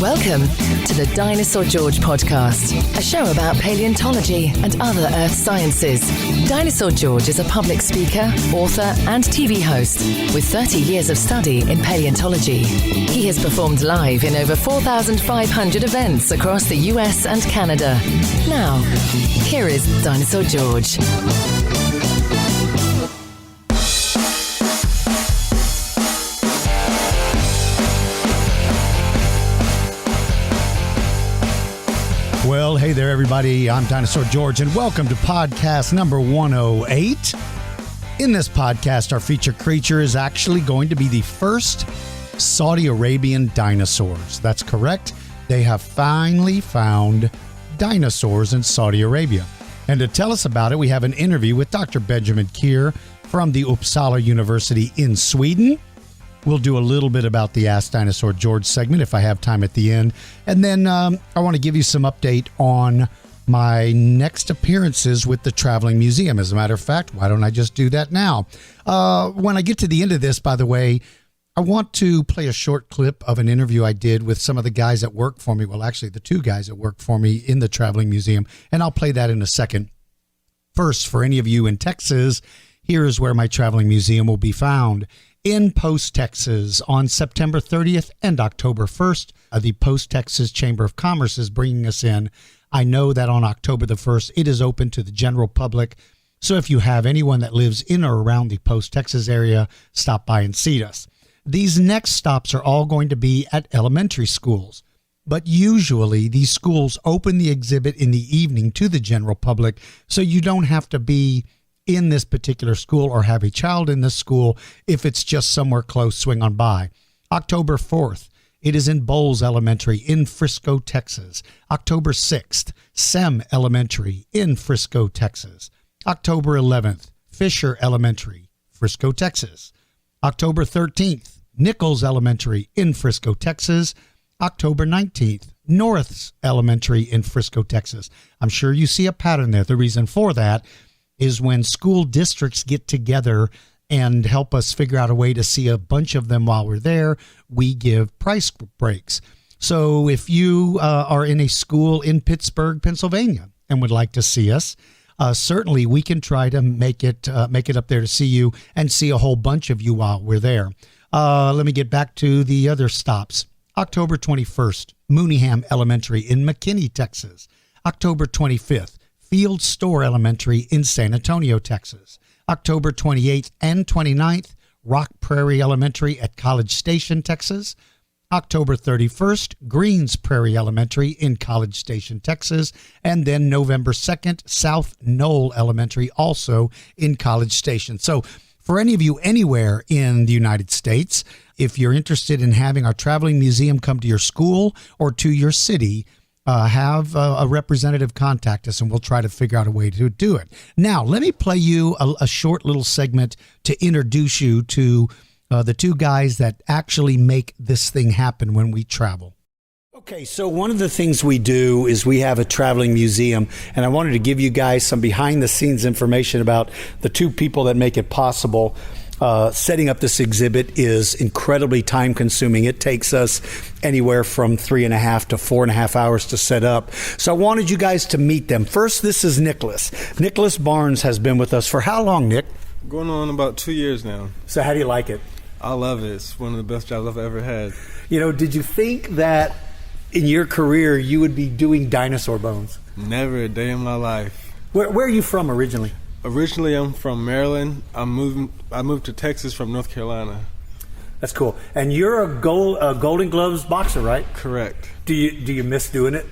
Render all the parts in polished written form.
Welcome to the Dinosaur George podcast, a show about paleontology and other earth sciences. Dinosaur George is a public speaker, author, and TV host with 30 years of study in paleontology. He has performed live in over 4,500 events across the US and Canada. Now, here is Dinosaur George. Well, hey there, everybody. I'm Dinosaur George, and welcome to podcast number 108. In this podcast, our featured creature is actually going to be the first Saudi Arabian dinosaurs. That's correct. They have finally found dinosaurs in Saudi Arabia. And to tell us about it, we have an interview with Dr. Benjamin Kear from the Uppsala University in Sweden. We'll do a little bit about the Ask Dinosaur George segment if I have time at the end. And then I want to give you some update on my next appearances with the Traveling Museum. As a matter of fact, why don't I just do that now? When I get to the end of this, by the way, I want to play a short clip of an interview I did with some of the guys that work for me. Well, actually, the two guys that work for me in the Traveling Museum. And I'll play that in a second. First, for any of you in Texas, here is where my Traveling Museum will be found. In Post, Texas, on September 30th and October 1st, the Post Texas Chamber of Commerce is bringing us in. I know that on October the 1st, it is open to the general public. So if you have anyone that lives in or around the Post Texas area, stop by and see us. These next stops are all going to be at elementary schools. But usually these schools open the exhibit in the evening to the general public, so you don't have to be in this particular school or have a child in this school. If it's just somewhere close, swing on by. October 4th, it is in Bowles Elementary in Frisco, Texas. October 6th, Sem Elementary in Frisco, Texas. October 11th, Fisher Elementary, Frisco, Texas. October 13th, Nichols Elementary in Frisco, Texas. October 19th, Norths Elementary in Frisco, Texas. I'm sure you see a pattern there. The reason for that is when school districts get together and help us figure out a way to see a bunch of them while we're there, we give price breaks. So if you are in a school in Pittsburgh, Pennsylvania, and would like to see us, certainly we can try to make it up there to see you and see a whole bunch of you while we're there. Let me get back to the other stops. October 21st, Mooneyham Elementary in McKinney, Texas. October 25th, Field Store Elementary in San Antonio, Texas. October 28th and 29th, Rock Prairie Elementary at College Station, Texas. October 31st, Greens Prairie Elementary in College Station, Texas. And then November 2nd, South Knoll Elementary, also in College Station. So for any of you anywhere in the United States, if you're interested in having our Traveling Museum come to your school or to your city, have a representative contact us, and we'll try to figure out a way to do it. Now, let me play you a short little segment to introduce you to the two guys that actually make this thing happen when we travel. Okay, so one of the things we do is we have a traveling museum, and I wanted to give you guys some behind-the-scenes information about the two people that make it possible. Setting up this exhibit is incredibly time-consuming. It takes us anywhere from 3.5 to 4.5 hours to set up. So I wanted you guys to meet them. First, this is Nicholas. Nicholas Barnes has been with us for how long, Nick? Going on about 2 years now. So how do you like it? I love it. It's one of the best jobs I've ever had. You know, did you think that in your career you would be doing dinosaur bones? Never a day in my life. Where are you from originally? Originally, I'm from Maryland. I moved to Texas from North Carolina. That's cool. And you're a Golden Gloves boxer, right? Correct. Do you miss doing it?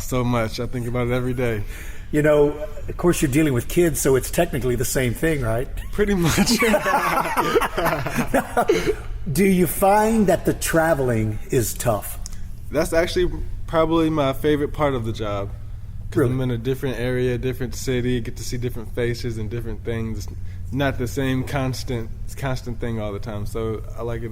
So much. I think about it every day. You know, of course, you're dealing with kids, so it's technically the same thing, right? Pretty much. Do you find that the traveling is tough? That's actually probably my favorite part of the job. Because Really? I'm in a different area, different city, get to see different faces and different things. It's not the same constant thing all the time. So I like it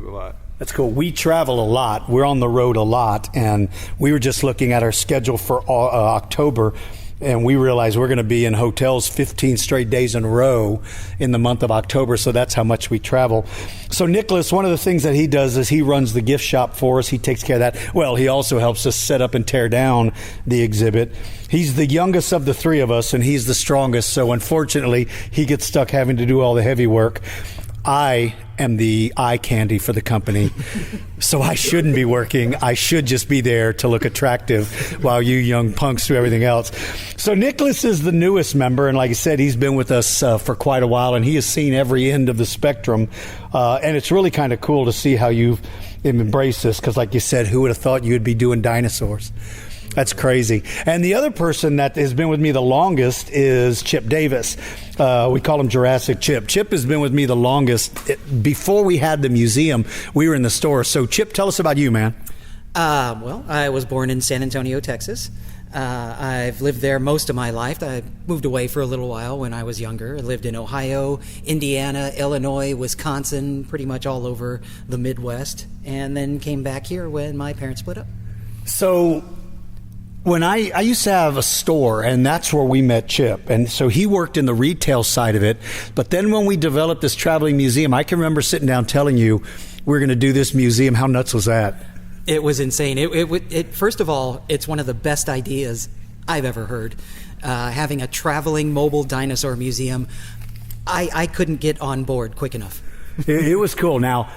a lot. That's cool. We travel a lot. We're on the road a lot, and we were just looking at our schedule for October. and we realized we're going to be in hotels 15 straight days in a row in the month of October, so that's how much we travel. So Nicholas, one of the things that he does is he runs the gift shop for us. He takes care of that. Well, he also helps us set up and tear down the exhibit. He's the youngest of the three of us, and he's the strongest, so unfortunately, he gets stuck having to do all the heavy work. I am the eye candy for the company, so I shouldn't be working. I should just be there to look attractive while you young punks do everything else. So Nicholas is the newest member, and like I said, he's been with us for quite a while, and he has seen every end of the spectrum, and it's really kind of cool to see how you've embraced this, because like you said, who would have thought you'd be doing dinosaurs? That's crazy. And the other person that has been with me the longest is Chip Davis. We call him Jurassic Chip. Chip has been with me the longest. Before we had the museum, we were in the store. So, Chip, tell us about you, man. Well, I was born in San Antonio, Texas. I've lived there most of my life. I moved away for a little while when I was younger. I lived in Ohio, Indiana, Illinois, Wisconsin, pretty much all over the Midwest, and then came back here when my parents split up. So when I used to have a store, and that's where we met Chip. And so he worked in the retail side of it. But then when we developed this traveling museum, I can remember sitting down telling you we're going to do this museum. How nuts was that? It was insane. It first of all, it's one of the best ideas I've ever heard. Having a traveling mobile dinosaur museum, I couldn't get on board quick enough. It was cool. Now,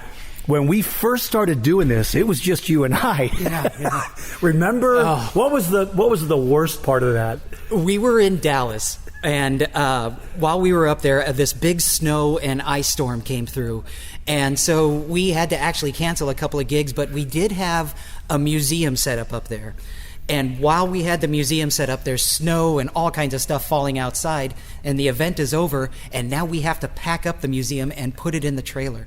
when we first started doing this, it was just you and I. Yeah. Remember, what was the worst part of that? We were in Dallas, and while we were up there, this big snow and ice storm came through. And so we had to actually cancel a couple of gigs, but we did have a museum set up there. And while we had the museum set up, there's snow and all kinds of stuff falling outside, and the event is over, and now we have to pack up the museum and put it in the trailer.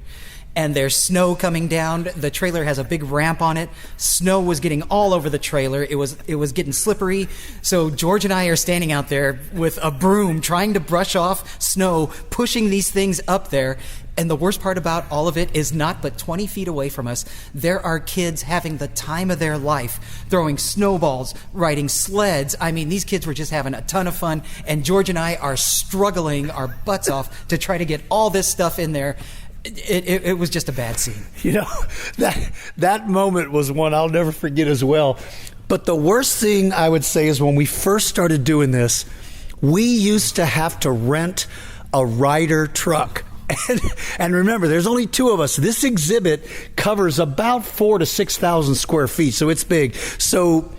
And there's snow coming down. The trailer has a big ramp on it. Snow was getting all over the trailer. It was getting slippery. So George and I are standing out there with a broom trying to brush off snow, pushing these things up there. And the worst part about all of it is not but 20 feet away from us, there are kids having the time of their life, throwing snowballs, riding sleds. I mean, these kids were just having a ton of fun. And George and I are struggling our butts off to try to get all this stuff in there. It was just a bad scene. You know, that moment was one I'll never forget as well. But the worst thing I would say is when we first started doing this, we used to have to rent a Ryder truck. And remember, there's only two of us. This exhibit covers about 4,000 to 6,000 square feet, so it's big. So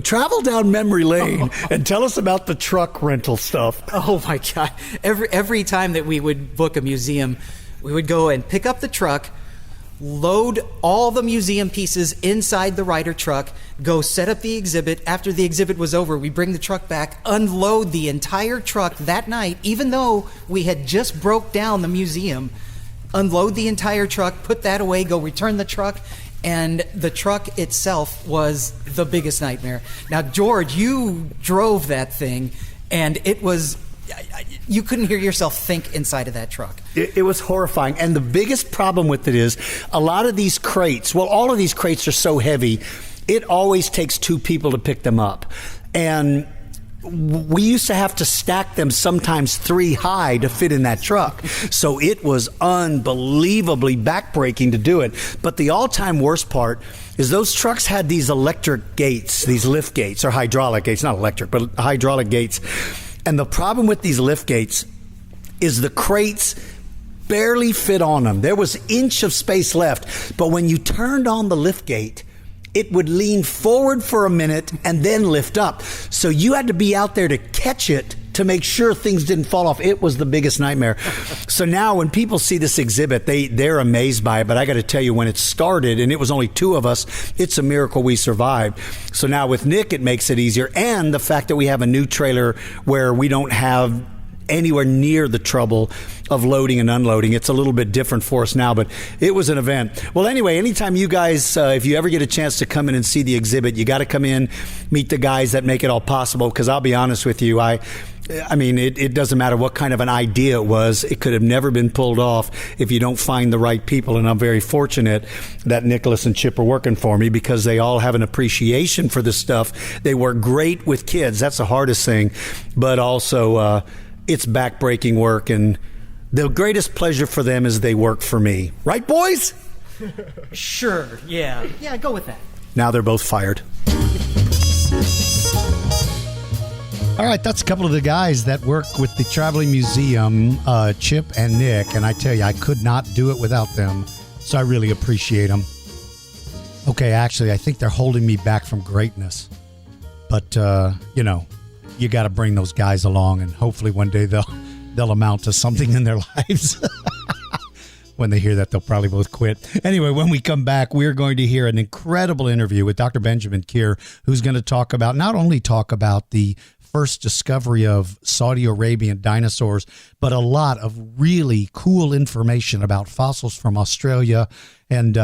travel down memory lane and tell us about the truck rental stuff. Oh my God. Every time that we would book a museum, we would go and pick up the truck, load all the museum pieces inside the Ryder truck, go set up the exhibit. After the exhibit was over, we bring the truck back, unload the entire truck that night, even though we had just broke down the museum, unload the entire truck, put that away, go return the truck. And the truck itself was the biggest nightmare. Now, George, you drove that thing, and it was, you couldn't hear yourself think inside of that truck. It was horrifying. And the biggest problem with it is a lot of these crates, well, all of these crates are so heavy, it always takes two people to pick them up. And we used to have to stack them sometimes 3 high to fit in that truck. So it was unbelievably backbreaking to do it. But the all-time worst part is those trucks had these electric gates, these lift gates, or hydraulic gates, not electric, but hydraulic gates. And the problem with these lift gates is the crates barely fit on them. There was an inch of space left. But when you turned on the lift gate, it would lean forward for a minute and then lift up. So you had to be out there to catch it to make sure things didn't fall off. It was the biggest nightmare. So now when people see this exhibit, they're amazed by it. But I got to tell you, when it started, and it was only 2 of us, it's a miracle we survived. So now with Nick, it makes it easier. And the fact that we have a new trailer where we don't have anywhere near the trouble of loading and unloading. It's a little bit different for us now, but it was an event. Well, anyway, anytime you guys, if you ever get a chance to come in and see the exhibit, you got to come in, meet the guys that make it all possible, because I'll be honest with you, I I mean, it doesn't matter what kind of an idea it was. It could have never been pulled off if you don't find the right people. And I'm very fortunate that Nicholas and Chip are working for me because they all have an appreciation for this stuff. They work great with kids. That's the hardest thing. But also, it's backbreaking work. And the greatest pleasure for them is they work for me. Right, boys? Sure, yeah. Yeah, go with that. Now they're both fired. All right, that's a couple of the guys that work with the Traveling Museum, Chip and Nick, and I tell you, I could not do it without them, so I really appreciate them. Okay, actually, I think they're holding me back from greatness, but, you got to bring those guys along, and hopefully one day they'll amount to something in their lives. When they hear that, they'll probably both quit. Anyway, when we come back, we're going to hear an incredible interview with Dr. Benjamin Kear, who's going to not only talk about the first discovery of Saudi Arabian dinosaurs, but a lot of really cool information about fossils from Australia and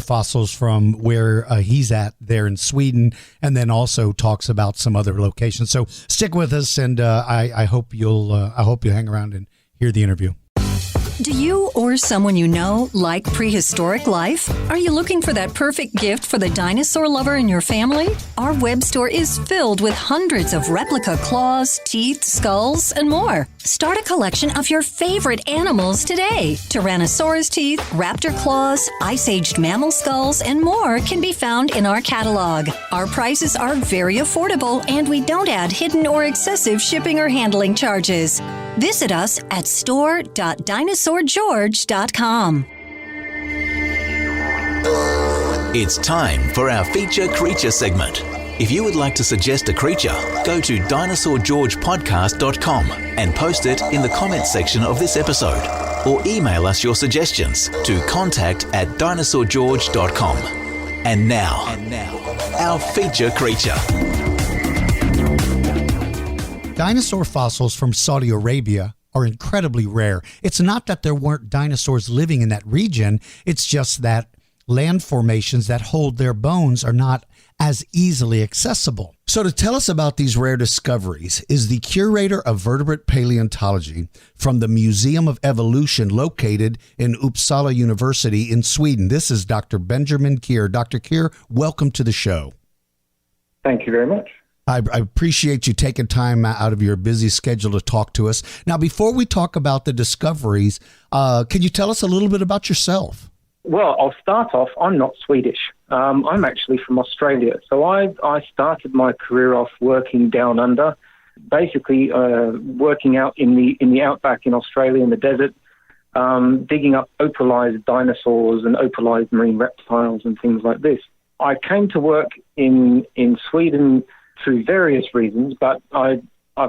fossils from where he's at there in Sweden, and then also talks about some other locations. So stick with us, and I hope you'll hang around and hear the interview. Do you or someone you know like prehistoric life? Are you looking for that perfect gift for the dinosaur lover in your family? Our web store is filled with hundreds of replica claws, teeth, skulls, and more. Start a collection of your favorite animals today. Tyrannosaurus teeth, raptor claws, ice-aged mammal skulls, and more can be found in our catalog. Our prices are very affordable, and we don't add hidden or excessive shipping or handling charges. Visit us at store.dinosaurgeorge.com. It's time for our Feature Creature segment. If you would like to suggest a creature, go to dinosaurgeorgepodcast.com and post it in the comments section of this episode, or email us your suggestions to contact@dinosaurgeorge.com. And now, our feature creature. Dinosaur fossils from Saudi Arabia are incredibly rare. It's not that there weren't dinosaurs living in that region. It's just that land formations that hold their bones are not as easily accessible. So to tell us about these rare discoveries is the curator of vertebrate paleontology from the Museum of Evolution located in Uppsala University in Sweden. This is Dr. Benjamin Kear. Dr. Kear, welcome to the show. Thank you very much. I appreciate you taking time out of your busy schedule to talk to us. Now, before we talk about the discoveries, can you tell us a little bit about yourself? Well, I'll start off. I'm not Swedish. I'm actually from Australia. So I started my career off working down under, basically working out in the outback in Australia in the desert, digging up opalized dinosaurs and opalized marine reptiles and things like this. I came to work in Sweden through various reasons, but I've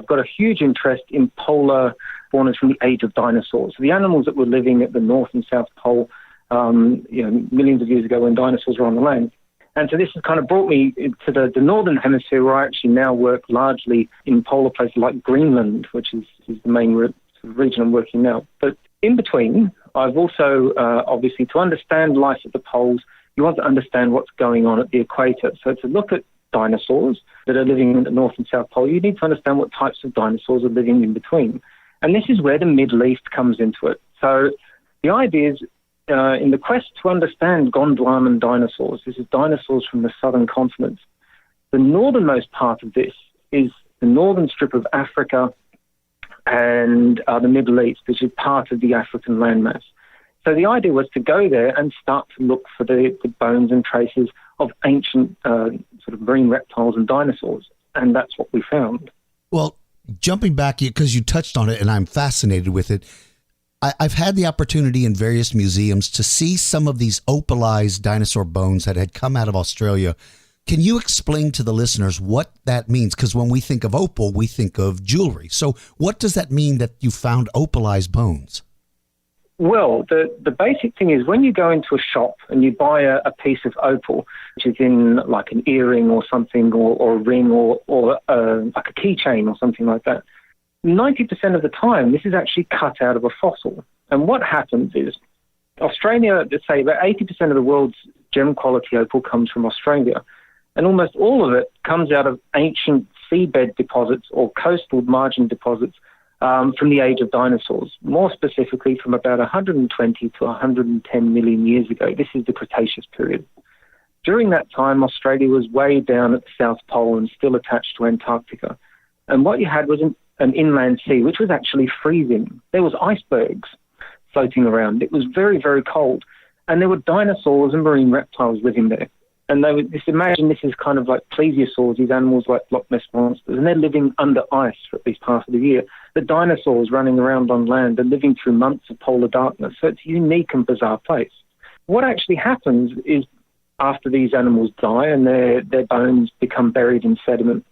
got a huge interest in polar faunas from the age of dinosaurs. So the animals that were living at the North and South Pole, millions of years ago when dinosaurs were on the land. And so this has kind of brought me to the Northern Hemisphere, where I actually now work largely in polar places like Greenland, which is the main region I'm working now. But in between, I've also, obviously, to understand life at the poles, you want to understand what's going on at the equator. So to look at dinosaurs that are living in the North and South Pole, you need to understand what types of dinosaurs are living in between. And this is where the Middle East comes into it. So the idea is, in the quest to understand Gondwanan dinosaurs, this is dinosaurs from the southern continent, the northernmost part of this is the northern strip of Africa and the Middle East, which is part of the African landmass. So the idea was to go there and start to look for the bones and traces of ancient sort of marine reptiles and dinosaurs, and that's what we found. Well, jumping back, because you touched on it, and I'm fascinated with it, I've had the opportunity in various museums to see some of these opalized dinosaur bones that had come out of Australia. Can you explain to the listeners what that means? Because when we think of opal, we think of jewelry. So what does that mean that you found opalized bones? Well, the basic thing is when you go into a shop and you buy a piece of opal, which is in like an earring or something, or a ring or like a keychain or something like that, 90% of the time, this is actually cut out of a fossil. And what happens is Australia, let's say about 80% of the world's gem quality opal comes from Australia. And almost all of it comes out of ancient seabed deposits or coastal margin deposits from the age of dinosaurs, more specifically from about 120 to 110 million years ago. This is the Cretaceous period. During that time, Australia was way down at the South Pole and still attached to Antarctica. And what you had was an inland sea, which was actually freezing. There was icebergs floating around. It was very, very cold. And there were dinosaurs and marine reptiles living there. And they would just imagine this is kind of like plesiosaurs, these animals like Loch Ness monsters, and they're living under ice for at least half of the year. The dinosaurs running around on land are living through months of polar darkness. So it's a unique and bizarre place. What actually happens is after these animals die and their bones become buried in sediment,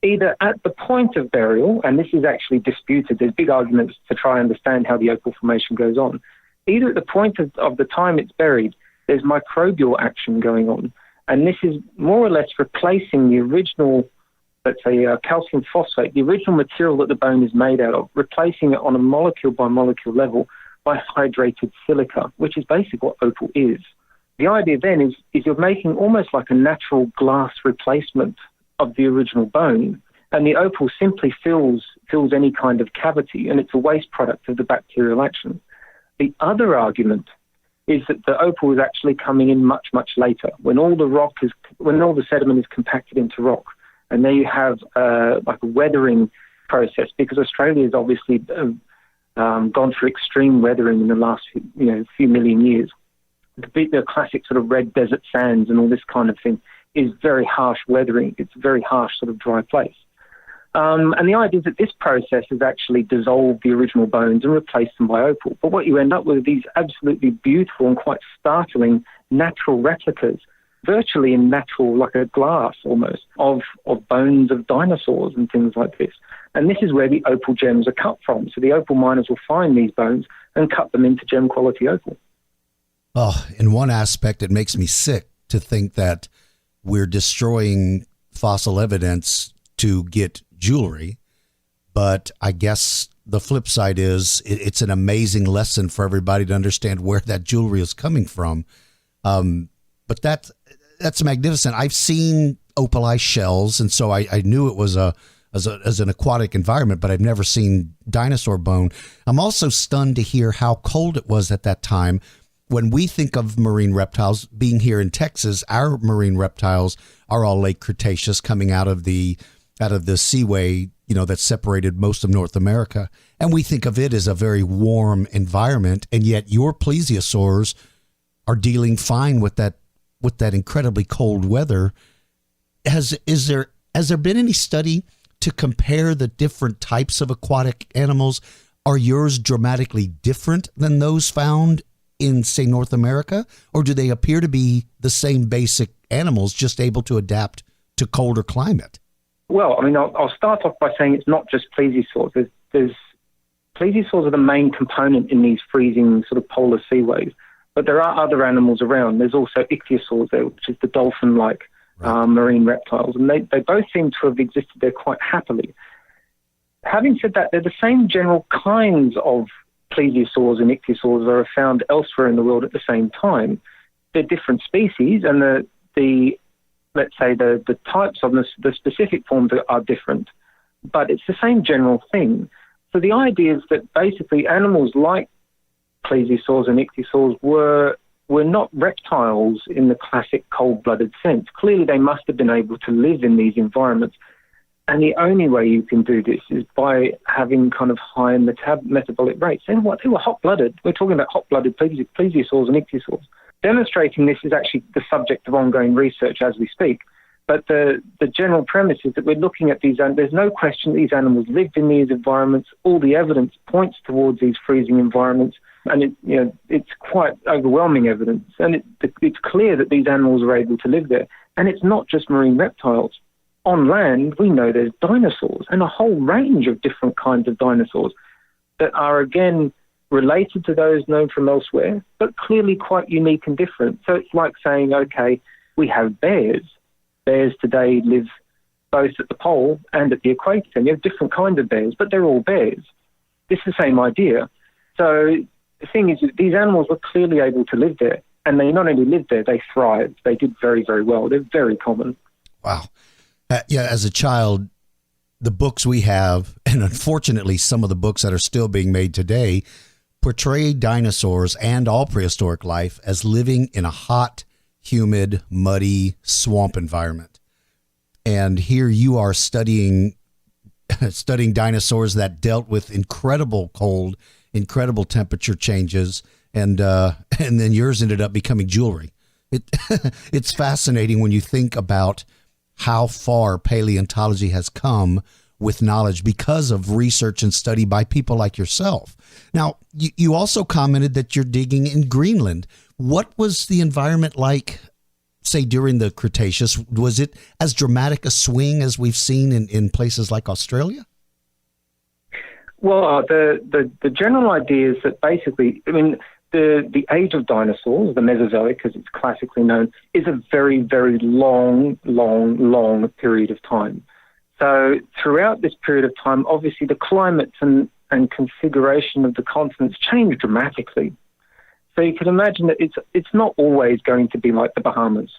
either at the point of burial, and this is actually disputed, there's big arguments to try and understand how the opal formation goes on, either at the point of the time it's buried, there's microbial action going on. And this is more or less replacing the original, let's say, calcium phosphate, the original material that the bone is made out of, replacing it on a molecule-by-molecule level by hydrated silica, which is basically what opal is. The idea then is you're making almost like a natural glass replacement of the original bone, and the opal simply fills any kind of cavity, and it's a waste product of the bacterial action. The other argument is that the opal is actually coming in much, much later, when all the sediment is compacted into rock, and there you have like a weathering process, because Australia has obviously gone through extreme weathering in the last few million years. The classic sort of red desert sands and all this kind of thing is very harsh weathering. It's a very harsh sort of dry place. And the idea is that this process has actually dissolved the original bones and replaced them by opal. But what you end up with are these absolutely beautiful and quite startling natural replicas, virtually in natural, like a glass almost, of bones of dinosaurs and things like this. And this is where the opal gems are cut from. So the opal miners will find these bones and cut them into gem quality opal. Oh, in one aspect, it makes me sick to think that we're destroying fossil evidence to get jewelry. But I guess the flip side is it's an amazing lesson for everybody to understand where that jewelry is coming from. But that's magnificent. I've seen opalized shells, and so I knew it was as an aquatic environment, but I've never seen dinosaur bone. I'm also stunned to hear how cold it was at that time. When we think of marine reptiles, being here in Texas, our marine reptiles are all late Cretaceous, coming out of the seaway, that separated most of North America. And we think of it as a very warm environment. And yet your plesiosaurs are dealing fine with that incredibly cold weather. Has there been any study to compare the different types of aquatic animals? Are yours dramatically different than those found in, say, North America? Or do they appear to be the same basic animals, just able to adapt to colder climate? Well, I mean, I'll start off by saying it's not just plesiosaurs. Plesiosaurs are the main component in these freezing sort of polar seaways, but there are other animals around. There's also ichthyosaurs there, which is the dolphin-like marine reptiles, and they both seem to have existed there quite happily. Having said that, they're the same general kinds of plesiosaurs and ichthyosaurs that are found elsewhere in the world at the same time. They're different species, and the let's say the types of the specific forms are different, but it's the same general thing. So the idea is that basically animals like plesiosaurs and ichthyosaurs were not reptiles in the classic cold-blooded sense. Clearly they must have been able to live in these environments, and the only way you can do this is by having kind of high metabolic rates. And what they were hot-blooded. We're talking about hot-blooded plesiosaurs and ichthyosaurs. Demonstrating this is actually the subject of ongoing research as we speak. But the general premise is that we're looking at these, and there's no question that these animals lived in these environments. All the evidence points towards these freezing environments, and it's quite overwhelming evidence. And it's clear that these animals are able to live there. And it's not just marine reptiles. On land, we know there's dinosaurs, and a whole range of different kinds of dinosaurs that are, again, related to those known from elsewhere, but clearly quite unique and different. So it's like saying, okay, we have bears. Bears today live both at the pole and at the equator. And you have different kinds of bears, but they're all bears. It's the same idea. So the thing is, these animals were clearly able to live there. And they not only lived there, they thrived. They did very, very well. They're very common. Wow. Yeah, as a child, the books we have, and unfortunately some of the books that are still being made today, portray dinosaurs and all prehistoric life as living in a hot, humid, muddy swamp environment. And here you are studying dinosaurs that dealt with incredible cold, incredible temperature changes, and then yours ended up becoming jewelry. It's fascinating when you think about how far paleontology has come with knowledge because of research and study by people like yourself. Now, you also commented that you're digging in Greenland. What was the environment like, say, during the Cretaceous? Was it as dramatic a swing as we've seen in places like Australia? Well, the general idea is that basically, the age of dinosaurs, the Mesozoic as it's classically known, is a very, very long period of time. So throughout this period of time, obviously the climates and configuration of the continents change dramatically. So you can imagine that it's not always going to be like the Bahamas.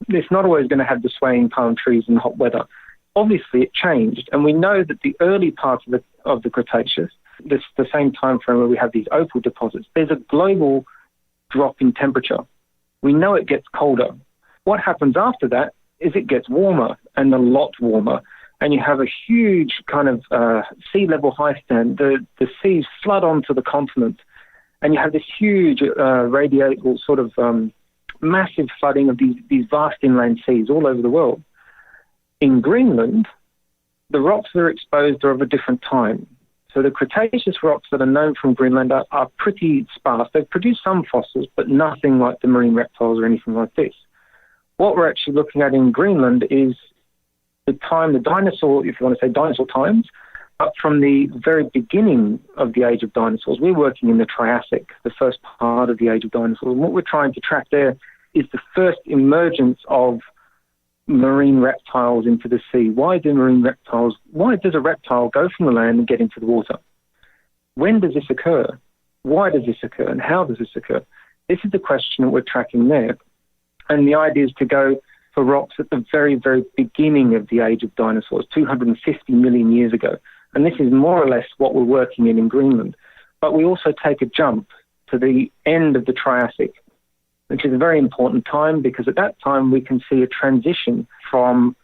It's not always going to have the swaying palm trees and hot weather. Obviously it changed, and we know that the early parts of the Cretaceous, the same time frame where we have these opal deposits, there's a global drop in temperature. We know it gets colder. What happens after that is it gets warmer, and a lot warmer, and you have a huge kind of sea level high stand. The seas flood onto the continent, and you have this huge radial sort of massive flooding of these vast inland seas all over the world. In Greenland, the rocks that are exposed are of a different time. So the Cretaceous rocks that are known from Greenland are pretty sparse. They've produced some fossils, but nothing like the marine reptiles or anything like this. What we're actually looking at in Greenland is the dinosaur, if you want to say dinosaur times, but from the very beginning of the age of dinosaurs. We're working in the Triassic, the first part of the age of dinosaurs. And what we're trying to track there is the first emergence of marine reptiles into the sea. Why does a reptile go from the land and get into the water? When does this occur? Why does this occur? And how does this occur? This is the question that we're tracking there. And the idea is to go for rocks at the very, very beginning of the age of dinosaurs, 250 million years ago. And this is more or less what we're working in Greenland. But we also take a jump to the end of the Triassic, which is a very important time because at that time we can see a transition from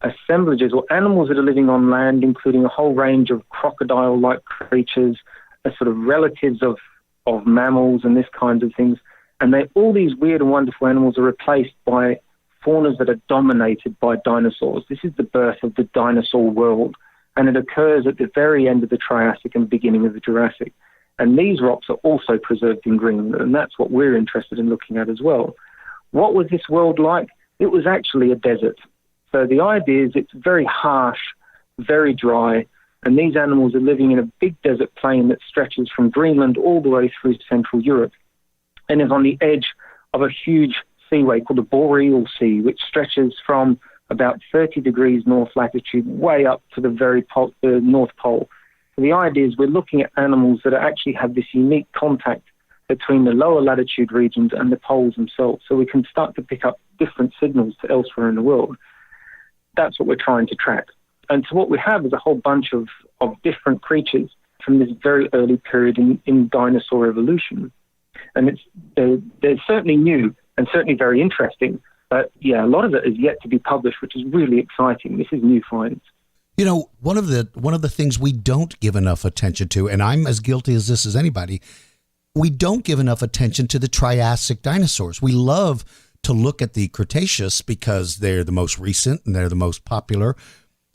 assemblages or animals that are living on land, including a whole range of crocodile-like creatures, as sort of relatives of mammals and this kind of things. And all these weird and wonderful animals are replaced by faunas that are dominated by dinosaurs. This is the birth of the dinosaur world, and it occurs at the very end of the Triassic and beginning of the Jurassic. And these rocks are also preserved in Greenland, and that's what we're interested in looking at as well. What was this world like? It was actually a desert. So the idea is it's very harsh, very dry, and these animals are living in a big desert plain that stretches from Greenland all the way through Central Europe and is on the edge of a huge seaway called the Boreal Sea, which stretches from about 30 degrees north latitude way up to the North Pole. So the idea is we're looking at animals that actually have this unique contact between the lower latitude regions and the poles themselves, so we can start to pick up different signals to elsewhere in the world. That's what we're trying to track. And so what we have is a whole bunch of different creatures from this very early period in dinosaur evolution. And they're certainly new and certainly very interesting, but yeah, a lot of it is yet to be published, which is really exciting. This is new finds. You know, one of the things we don't give enough attention to, and I'm as guilty as this as anybody, we don't give enough attention to the Triassic dinosaurs. We love to look at the Cretaceous because they're the most recent and they're the most popular.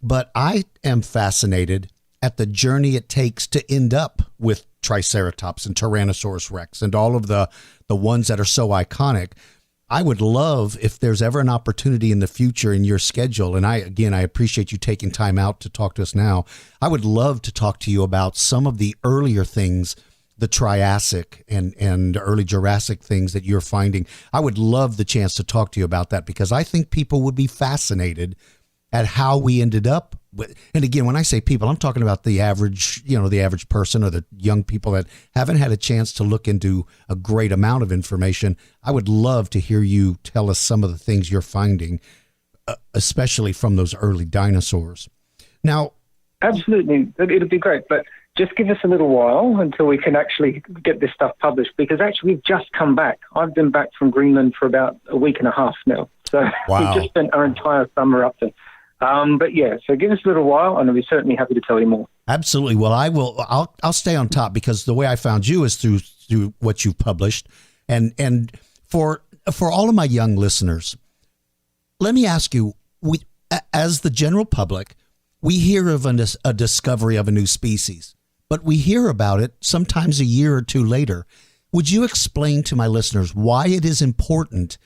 But I am fascinated at the journey it takes to end up with Triceratops and Tyrannosaurus Rex and all of the ones that are so iconic. I would love if there's ever an opportunity in the future in your schedule, and I appreciate you taking time out to talk to us now. I would love to talk to you about some of the earlier things, the Triassic and early Jurassic things that you're finding. I would love the chance to talk to you about that because I think people would be fascinated at how we ended up with, and again, when I say people, I'm talking about the average person or the young people that haven't had a chance to look into a great amount of information. I would love to hear you tell us some of the things you're finding. especially from those early dinosaurs. Now, absolutely, it'll be great, but just give us a little while until we can actually get this stuff published, because actually we've just come back. I've been back from Greenland for about a week and a half now. So wow. We've just spent our entire summer up there. But yeah, so give us a little while and I'll be certainly happy to tell you more. Absolutely. Well, I'll stay on top, because the way I found you is through what you've published. And for all of my young listeners, let me ask you, as the general public, we hear of a discovery of a new species, but we hear about it sometimes a year or two later. Would you explain to my listeners why it is important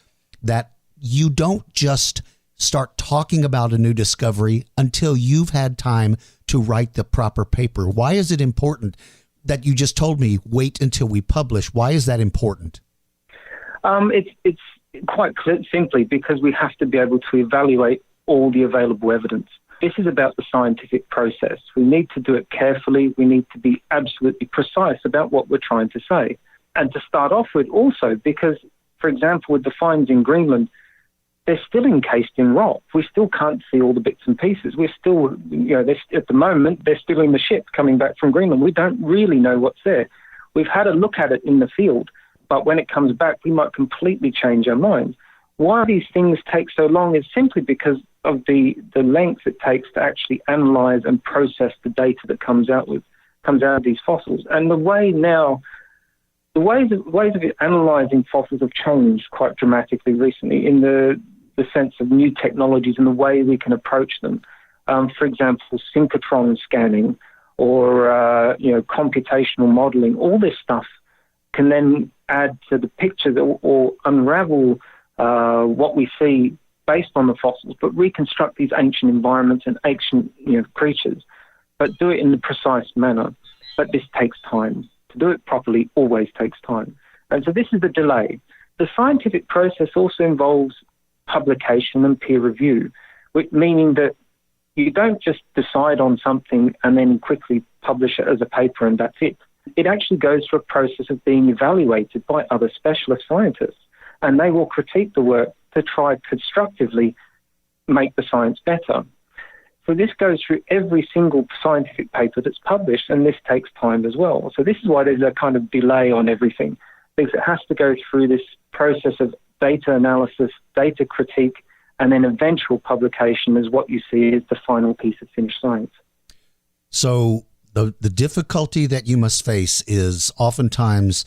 that you don't just start talking about a new discovery until you've had time to write the proper paper? Why is it important that you just told me wait until we publish? Why is that important? It's quite simply because we have to be able to evaluate all the available evidence. This is about the scientific process. We need to do it carefully. We need to be absolutely precise about what we're trying to say. And to start off with also, because, for example, with the finds in Greenland, they're still encased in rock. We still can't see all the bits and pieces. We're still, at the moment, they're still in the ship coming back from Greenland. We don't really know what's there. We've had a look at it in the field, but when it comes back, we might completely change our minds. Why these things take so long is simply because of the length it takes to actually analyze and process the data that comes out of these fossils. And the ways of analyzing fossils have changed quite dramatically recently in the sense of new technologies and the way we can approach them. For example, synchrotron scanning or computational modeling. All this stuff can then add to the picture or unravel what we see based on the fossils, but reconstruct these ancient environments and ancient creatures, but do it in a precise manner. But this takes time. To do it properly always takes time. And so this is the delay. The scientific process also involves publication and peer review, meaning that you don't just decide on something and then quickly publish it as a paper and that's it. It actually goes through a process of being evaluated by other specialist scientists, and they will critique the work to try constructively make the science better. So this goes through every single scientific paper that's published, and this takes time as well. So this is why there's a kind of delay on everything, because it has to go through this process of data analysis, data critique, and then eventual publication is what you see is the final piece of finished science. So the difficulty that you must face is oftentimes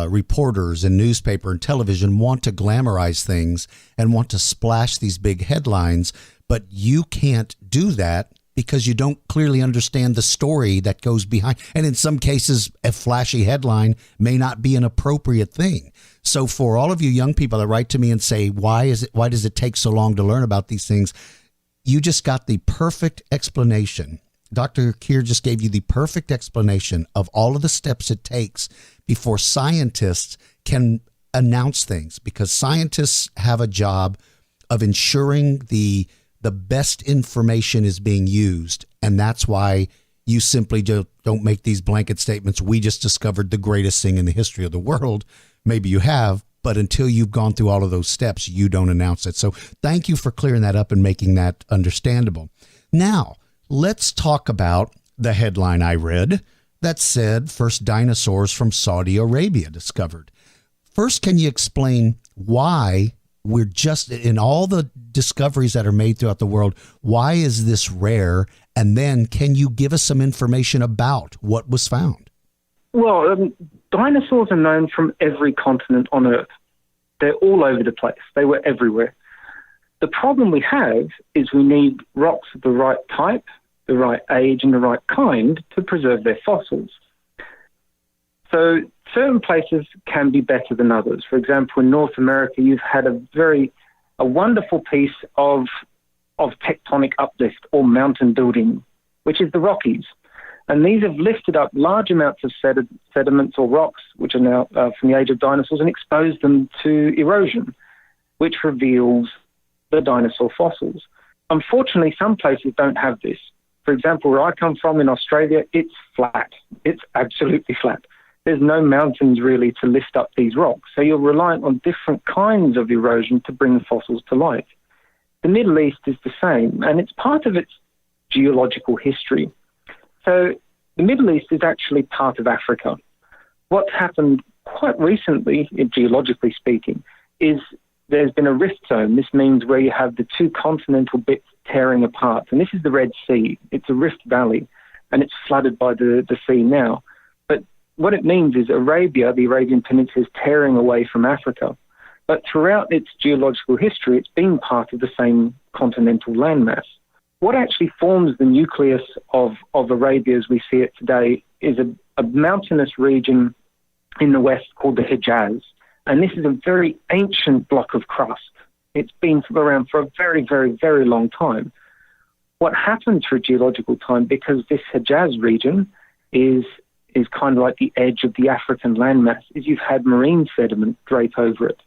reporters in newspaper and television want to glamorize things and want to splash these big headlines, but you can't do that because you don't clearly understand the story that goes behind. And in some cases, a flashy headline may not be an appropriate thing. So for all of you young people that write to me and say, why does it take so long to learn about these things? You just got the perfect explanation. Dr. Kear just gave you the perfect explanation of all of the steps it takes before scientists can announce things, because scientists have a job of ensuring the best information is being used. And that's why you simply don't make these blanket statements. We just discovered the greatest thing in the history of the world. Maybe you have, but until you've gone through all of those steps, you don't announce it. So thank you for clearing that up and making that understandable. Now, let's talk about the headline I read that said first dinosaurs from Saudi Arabia discovered. First, can you explain why we're just in all the discoveries that are made throughout the world? Why is this rare? And then can you give us some information about what was found? Well, dinosaurs are known from every continent on Earth. They're all over the place. They were everywhere. The problem we have is we need rocks of the right type, the right age, and the right kind to preserve their fossils. So certain places can be better than others. For example, in North America, you've had a wonderful piece of tectonic uplift or mountain building, which is the Rockies. And these have lifted up large amounts of sediments or rocks, which are now from the age of dinosaurs, and exposed them to erosion, which reveals the dinosaur fossils. Unfortunately, some places don't have this. For example, where I come from in Australia, it's flat. It's absolutely flat. There's no mountains really to lift up these rocks. So you're reliant on different kinds of erosion to bring fossils to light. the Middle East is the same, and it's part of its geological history. So the Middle East is actually part of Africa. What's happened quite recently, geologically speaking, is there's been a rift zone. This means where you have the two continental bits tearing apart. And this is the Red Sea. It's a rift valley, and it's flooded by the sea now. But what it means is Arabia, the Arabian Peninsula, is tearing away from Africa. But throughout its geological history, it's been part of the same continental landmass. What actually forms the nucleus of Arabia as we see it today is a mountainous region in the west called the Hijaz. And this is a very ancient block of crust. It's been around for a very, very, very long time. What happened through geological time, because this Hijaz region is kind of like the edge of the African landmass, is you've had marine sediment drape over it.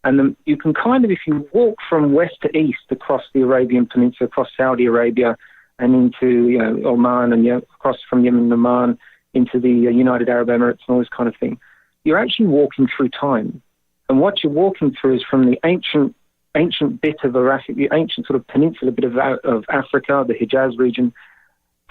And then you can kind of, if you walk from west to east across the Arabian Peninsula, across Saudi Arabia and into Oman, and across from Yemen and Oman into the United Arab Emirates and all this kind of thing, you're actually walking through time. And what you're walking through is from the ancient bit of Arabic, the ancient sort of peninsula bit of Africa, the Hijaz region,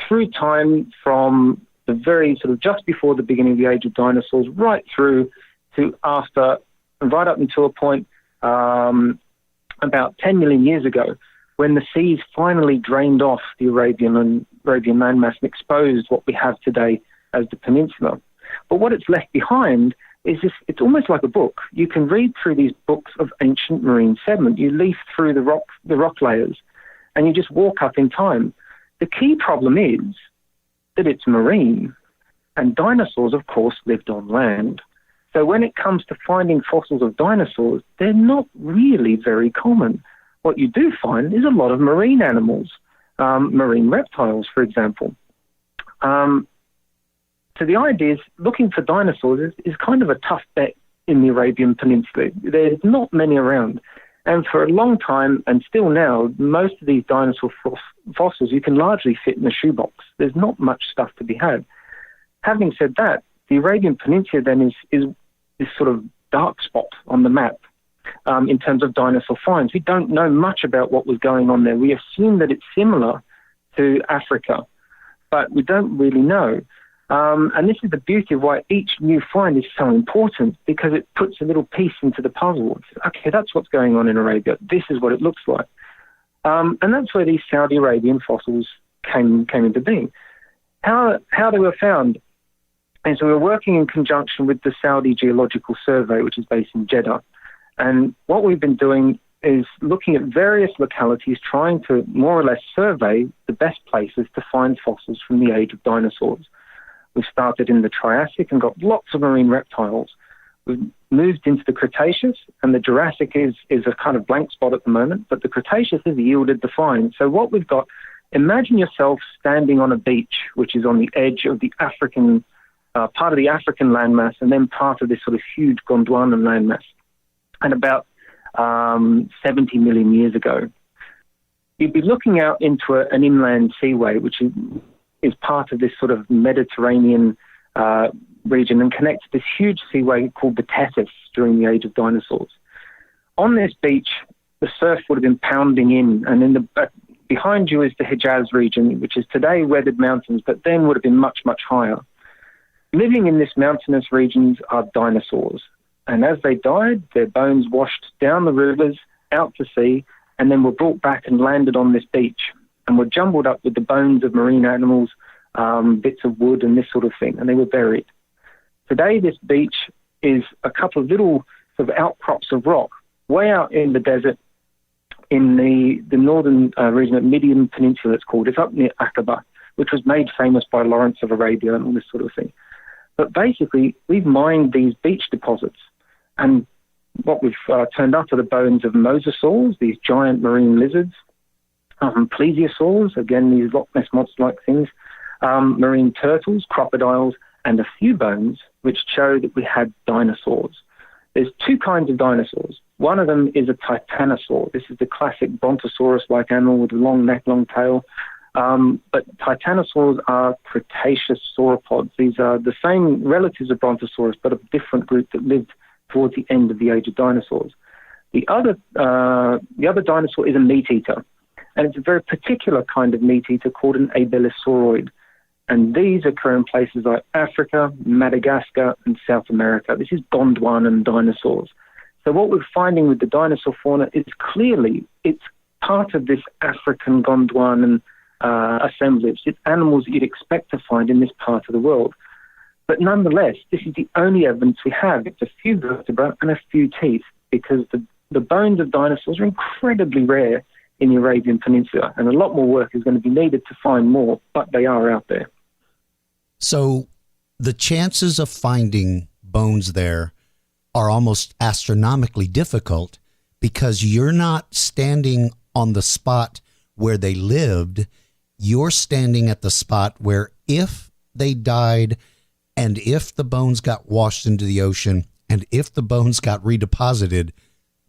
through time from the very sort of just before the beginning of the age of dinosaurs, right through to after, right up until a point about 10 million years ago, when the seas finally drained off the Arabian landmass and exposed what we have today as the peninsula. But what it's left behind is this, it's almost like a book. You can read through these books of ancient marine sediment. You leaf through the rock layers, and you just walk up in time. The key problem is that it's marine, and dinosaurs, of course, lived on land. So when it comes to finding fossils of dinosaurs, they're not really very common. What you do find is a lot of marine animals, marine reptiles, for example. So the idea is looking for dinosaurs is kind of a tough bet in the Arabian Peninsula. There's not many around. And for a long time, and still now, most of these dinosaur fossils you can largely fit in a shoebox. There's not much stuff to be had. Having said that, the Arabian Peninsula then is this sort of dark spot on the map in terms of dinosaur finds. We don't know much about what was going on there. We assume that it's similar to Africa, but we don't really know. And this is the beauty of why each new find is so important, because it puts a little piece into the puzzle. Okay, that's what's going on in Arabia. This is what it looks like. And that's where these Saudi Arabian fossils came into being. How they were found is we were working in conjunction with the Saudi Geological Survey, which is based in Jeddah. And what we've been doing is looking at various localities, trying to more or less survey the best places to find fossils from the age of dinosaurs. We've started in the Triassic and got lots of marine reptiles. We've moved into the Cretaceous, and the Jurassic is a kind of blank spot at the moment, but the Cretaceous has yielded the find. So what we've got, imagine yourself standing on a beach, which is on the edge of the African, part of the African landmass, and then part of this sort of huge Gondwanan landmass. And about 70 million years ago, you'd be looking out into an inland seaway, which is part of this sort of Mediterranean region and connects to this huge seaway called the Tethys during the age of dinosaurs. On this beach, the surf would have been pounding in, and behind you is the Hijaz region, which is today weathered mountains, but then would have been much, much higher. Living in this mountainous regions are dinosaurs, and as they died, their bones washed down the rivers, out to sea, and then were brought back and landed on this beach, and were jumbled up with the bones of marine animals, bits of wood and this sort of thing, and they were buried. Today, this beach is a couple of little sort of outcrops of rock way out in the desert in the northern region of Midian Peninsula, it's called. It's up near Aqaba, which was made famous by Lawrence of Arabia and all this sort of thing. But basically, we've mined these beach deposits, and what we've turned up are the bones of mosasaurs, these giant marine lizards, plesiosaurs, again, these Loch Ness monster-like things, marine turtles, crocodiles, and a few bones which show that we had dinosaurs. There's two kinds of dinosaurs. One of them is a titanosaur. This is the classic brontosaurus-like animal with a long neck, long tail. But titanosaurs are Cretaceous sauropods. These are the same relatives of brontosaurus, but a different group that lived towards the end of the age of dinosaurs. The other dinosaur is a meat eater, and it's a very particular kind of meat eater called an abelosauroid. And these occur in places like Africa, Madagascar, and South America. This is Gondwanan dinosaurs. So what we're finding with the dinosaur fauna is clearly it's part of this African Gondwanan assemblage. It's animals that you'd expect to find in this part of the world. But nonetheless, this is the only evidence we have. It's a few vertebrae and a few teeth, because the bones of dinosaurs are incredibly rare in the Arabian Peninsula, and a lot more work is going to be needed to find more, but they are out there. So the chances of finding bones there are almost astronomically difficult, because you're not standing on the spot where they lived. You're standing at the spot where, if they died and if the bones got washed into the ocean and if the bones got redeposited,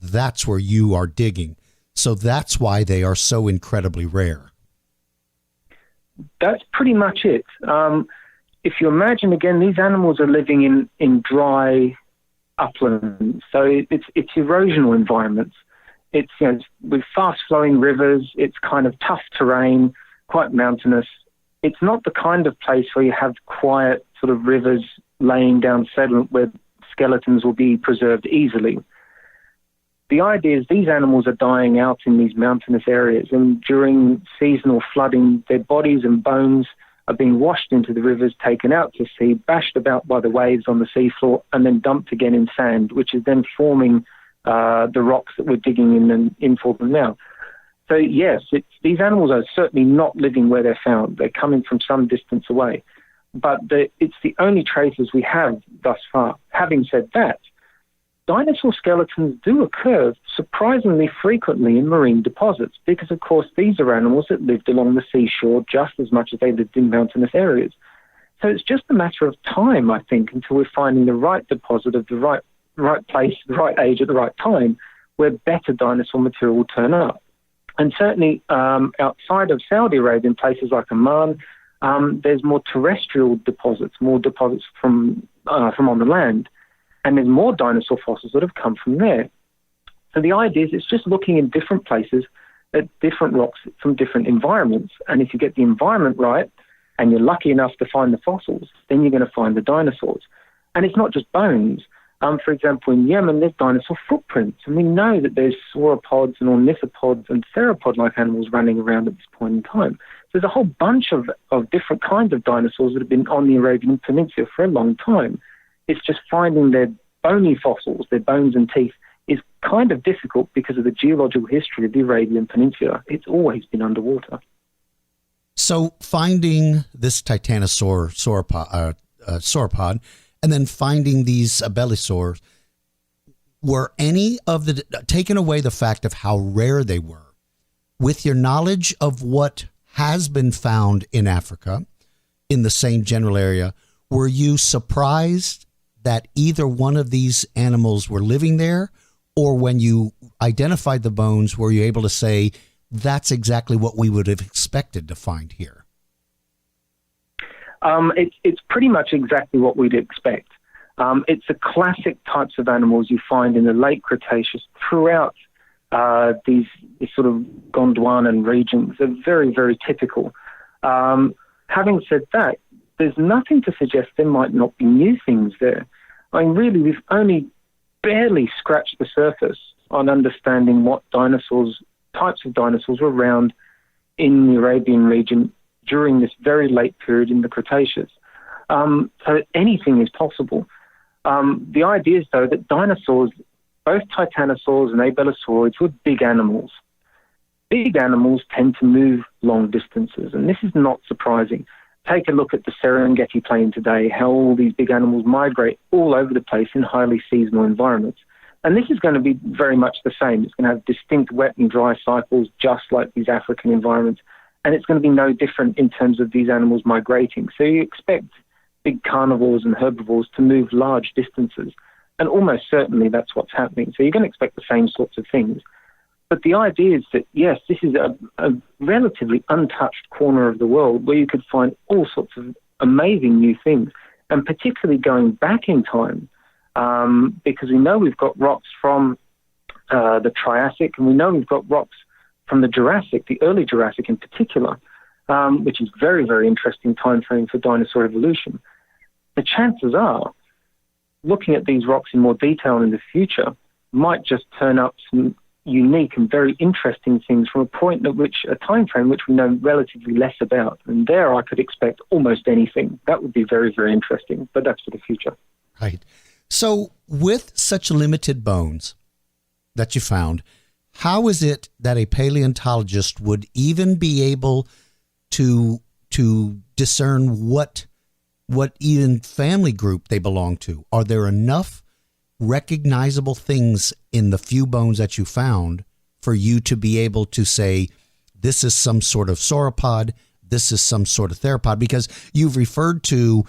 that's where you are digging. So that's why they are so incredibly rare. That's pretty much it. If you imagine, again, these animals are living in dry uplands, so it's erosional environments. It's, with fast-flowing rivers, it's kind of tough terrain, quite mountainous. It's not the kind of place where you have quiet sort of rivers laying down sediment where skeletons will be preserved easily. The idea is these animals are dying out in these mountainous areas, and during seasonal flooding, their bodies and bones are being washed into the rivers, taken out to sea, bashed about by the waves on the seafloor, and then dumped again in sand, which is then forming the rocks that we're digging in for them now. So yes, these animals are certainly not living where they're found. They're coming from some distance away. But it's the only traces we have thus far. Having said that, dinosaur skeletons do occur surprisingly frequently in marine deposits, because, of course, these are animals that lived along the seashore just as much as they lived in mountainous areas. So it's just a matter of time, I think, until we're finding the right deposit of the right place, the right age at the right time, where better dinosaur material will turn up. And certainly outside of Saudi Arabia, in places like Oman, there's more terrestrial deposits, more deposits from on the land. And there's more dinosaur fossils that have come from there. So the idea is it's just looking in different places at different rocks from different environments. And if you get the environment right and you're lucky enough to find the fossils, then you're going to find the dinosaurs. And it's not just bones. For example, in Yemen, there's dinosaur footprints. And we know that there's sauropods and ornithopods and theropod-like animals running around at this point in time. So there's a whole bunch of different kinds of dinosaurs that have been on the Arabian Peninsula for a long time. It's just finding their bony fossils, their bones and teeth, is kind of difficult because of the geological history of the Arabian Peninsula. It's always been underwater. So finding this titanosaur sauropod and then finding these abelisaurs, were any of the, taken away the fact of how rare they were, with your knowledge of what has been found in Africa in the same general area, were you surprised that either one of these animals were living there? Or when you identified the bones, were you able to say, that's exactly what we would have expected to find here? It's pretty much exactly what we'd expect. It's the classic types of animals you find in the late Cretaceous throughout these sort of Gondwanan regions. They're very, very typical. Having said that, there's nothing to suggest there might not be new things there. I mean, really, we've only barely scratched the surface on understanding what types of dinosaurs were around in the Arabian region during this very late period in the Cretaceous. So anything is possible. The idea is, though, that dinosaurs, both titanosaurs and abelosauroids, were big animals. Big animals tend to move long distances, and this is not surprising. Take a look at the Serengeti Plain today, how all these big animals migrate all over the place in highly seasonal environments. And this is going to be very much the same. It's going to have distinct wet and dry cycles, just like these African environments. And it's going to be no different in terms of these animals migrating. So you expect big carnivores and herbivores to move large distances. And almost certainly that's what's happening. So you're going to expect the same sorts of things. But the idea is that, yes, this is a relatively untouched corner of the world where you could find all sorts of amazing new things, and particularly going back in time, because we know we've got rocks from the Triassic, and we know we've got rocks from the Jurassic, the early Jurassic in particular, which is very, very interesting time frame for dinosaur evolution. The chances are, looking at these rocks in more detail in the future might just turn up some unique and very interesting things from a time frame which we know relatively less about. And there I could expect almost anything. That would be very, very interesting, but that's for the future. Right. So with such limited bones that you found, how is it that a paleontologist would even be able to discern what even family group they belong to? Are there enough recognizable things in the few bones that you found for you to be able to say, this is some sort of sauropod, this is some sort of theropod? Because you've referred to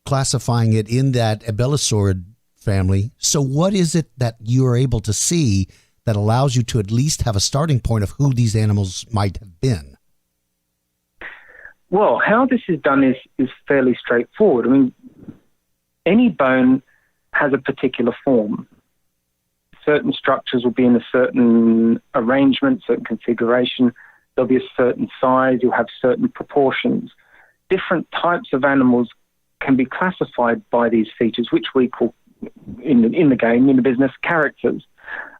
classifying it in that Abelosaurid family. So what is it that you are able to see that allows you to at least have a starting point of who these animals might have been? Well, how this is done is fairly straightforward. I mean, any bone has a particular form. Certain structures will be in a certain arrangement, certain configuration. There'll be a certain size. You'll have certain proportions. Different types of animals can be classified by these features, which we call, in the business, characters.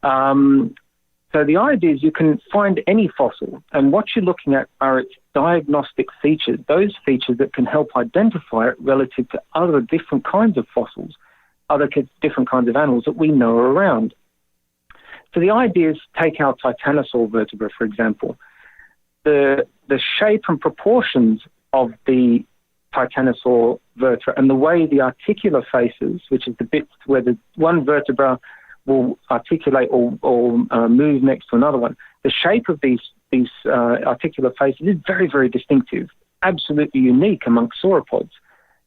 So the idea is you can find any fossil, and what you're looking at are its diagnostic features, those features that can help identify it relative to other different kinds of fossils, other different kinds of animals that we know are around. So the idea is, take our titanosaur vertebra, for example. The shape and proportions of the titanosaur vertebra and the way the articular faces, which is the bits where the one vertebra will articulate or move next to another one. The shape of these articular faces is very, very distinctive, absolutely unique amongst sauropods.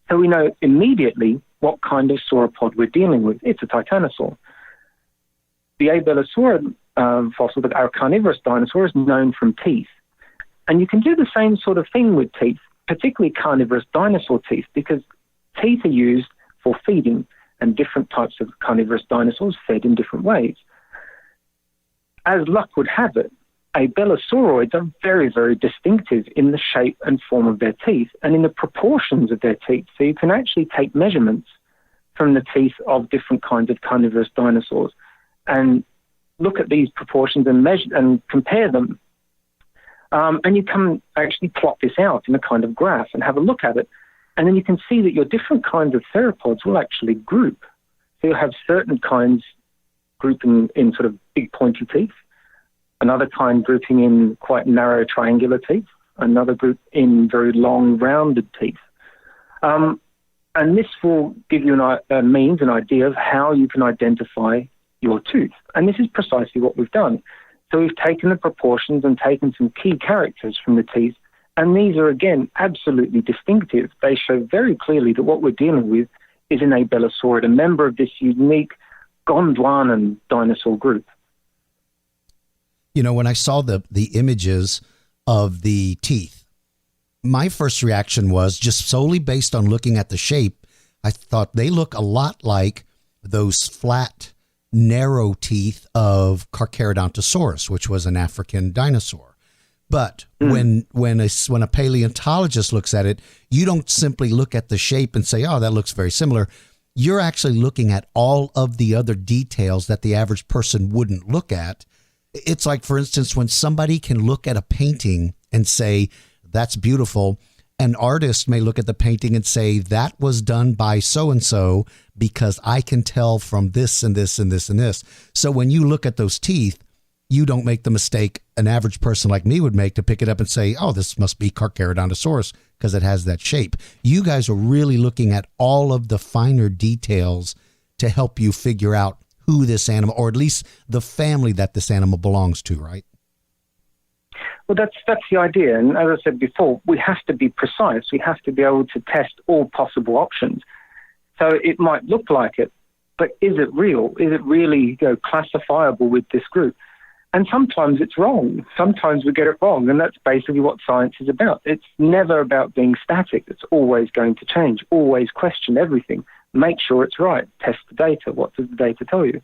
So we know immediately what kind of sauropod we're dealing with. It's a titanosaur. The Abelosaurid fossil, our carnivorous dinosaur, is known from teeth. And you can do the same sort of thing with teeth, particularly carnivorous dinosaur teeth, because teeth are used for feeding, and different types of carnivorous dinosaurs fed in different ways. As luck would have it, Abelosauroids are very, very distinctive in the shape and form of their teeth and in the proportions of their teeth. So you can actually take measurements from the teeth of different kinds of carnivorous dinosaurs and look at these proportions and measure and compare them. And you can actually plot this out in a kind of graph and have a look at it. And then you can see that your different kinds of theropods will actually group. So you'll have certain kinds grouping in sort of big pointy teeth, another kind grouping in quite narrow triangular teeth, another group in very long rounded teeth. And this will give you an idea of how you can identify your tooth. And this is precisely what we've done. So we've taken the proportions and taken some key characters from the teeth, and these are, again, absolutely distinctive. They show very clearly that what we're dealing with is an Abelosaurid, a member of this unique Gondwanan dinosaur group. You know, when I saw the images of the teeth, my first reaction was, just solely based on looking at the shape, I thought they look a lot like those flat, narrow teeth of Carcharodontosaurus, which was an African dinosaur. But when a paleontologist looks at it, you don't simply look at the shape and say, oh, that looks very similar. You're actually looking at all of the other details that the average person wouldn't look at. It's like, for instance, when somebody can look at a painting and say, that's beautiful, an artist may look at the painting and say, that was done by so-and-so because I can tell from this and this and this and this. So when you look at those teeth, you don't make the mistake an average person like me would make to pick it up and say, oh, this must be Carcharodontosaurus because it has that shape. You guys are really looking at all of the finer details to help you figure out who this animal, or at least the family that this animal belongs to, right? Well, that's the idea. And as I said before, we have to be precise. We have to be able to test all possible options. So it might look like it, but is it real? Is it really classifiable with this group? And sometimes it's wrong. Sometimes we get it wrong, and that's basically what science is about. It's never about being static. It's always going to change. Always question everything. Make sure it's right. Test the data. What does the data tell you?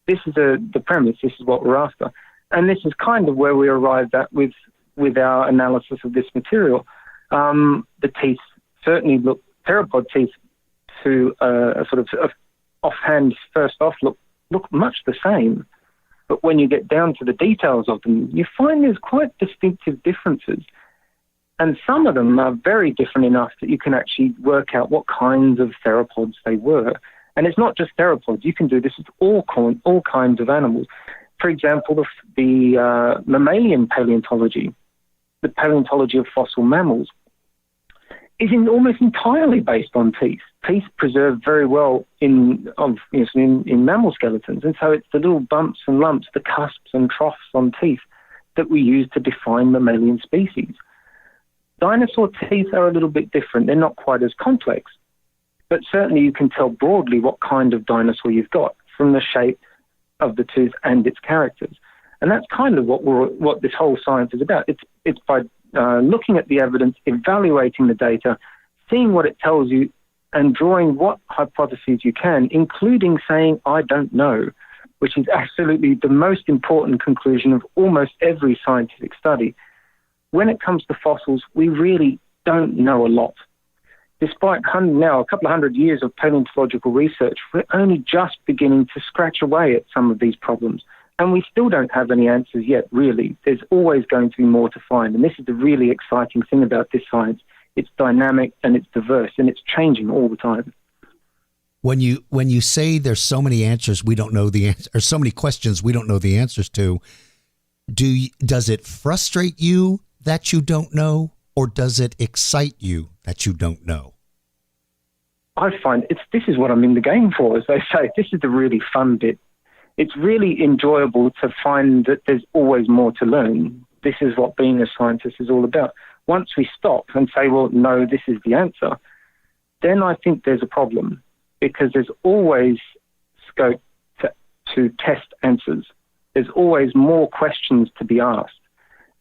This is the premise. This is what we're after. And this is kind of where we arrived at with our analysis of this material. The teeth certainly look, theropod teeth to a sort of offhand, first off, look much the same. But when you get down to the details of them, you find there's quite distinctive differences. And some of them are very different enough that you can actually work out what kinds of theropods they were. And it's not just theropods. You can do this with all kinds of animals. For example, the mammalian paleontology, the paleontology of fossil mammals, is almost entirely based on teeth. Teeth preserved very well in mammal skeletons. And so it's the little bumps and lumps, the cusps and troughs on teeth that we use to define mammalian species. Dinosaur teeth are a little bit different. They're not quite as complex. But certainly you can tell broadly what kind of dinosaur you've got from the shape of the tooth and its characters. And that's kind of what this whole science is about. It's by looking at the evidence, evaluating the data, seeing what it tells you, and drawing what hypotheses you can, including saying, I don't know, which is absolutely the most important conclusion of almost every scientific study. When it comes to fossils, we really don't know a lot. Despite now a couple of hundred years of paleontological research, we're only just beginning to scratch away at some of these problems. And we still don't have any answers yet, really. There's always going to be more to find. And this is the really exciting thing about this science. It's dynamic and it's diverse and it's changing all the time. When you say there's so many answers we don't know the answer, or so many questions we don't know the answers to, does it frustrate you that you don't know, or does it excite you that you don't know? I find this is what I'm in the game for, as they say. This is the really fun bit. It's really enjoyable to find that there's always more to learn. This is what being a scientist is all about. Once we stop and say, well, no, this is the answer, then I think there's a problem, because there's always scope to test answers. There's always more questions to be asked.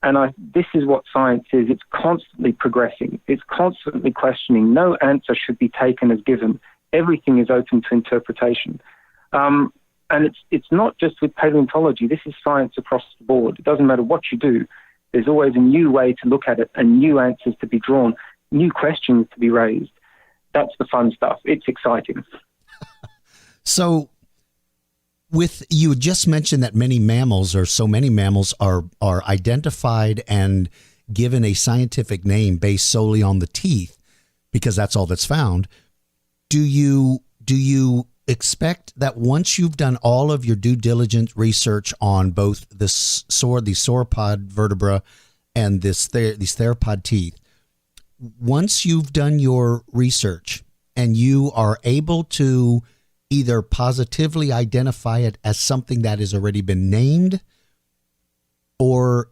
And this is what science is. It's constantly progressing. It's constantly questioning. No answer should be taken as given. Everything is open to interpretation. And it's not just with paleontology. This is science across the board. It doesn't matter what you do. There's always a new way to look at it and new answers to be drawn, new questions to be raised. That's the fun stuff. It's exciting. So you just mentioned that many mammals are identified and given a scientific name based solely on the teeth, because that's all that's found. Do you expect that once you've done all of your due diligence research on both the sauropod vertebra and these theropod teeth, once you've done your research and you are able to either positively identify it as something that has already been named, or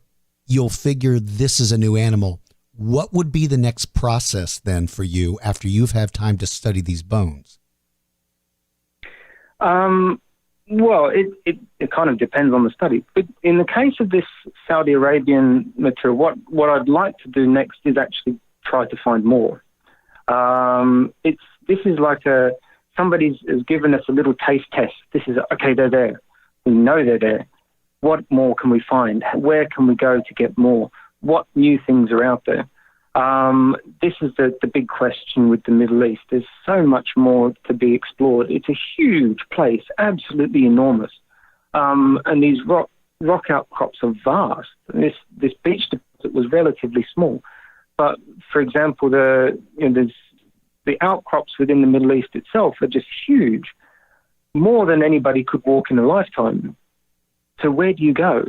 you'll figure this is a new animal, what would be the next process then for you after you've had time to study these bones? Well, it kind of depends on the study. But in the case of this Saudi Arabian material, what I'd like to do next is actually try to find more. This is like somebody has given us a little taste test. This is, okay, they're there. We know they're there. What more can we find? Where can we go to get more? What new things are out there? This is the big question with the Middle East. There's so much more to be explored. It's a huge place, absolutely enormous. And these rock outcrops are vast. This beach deposit was relatively small. But, for example, there's the outcrops within the Middle East itself are just huge, more than anybody could walk in a lifetime. So where do you go?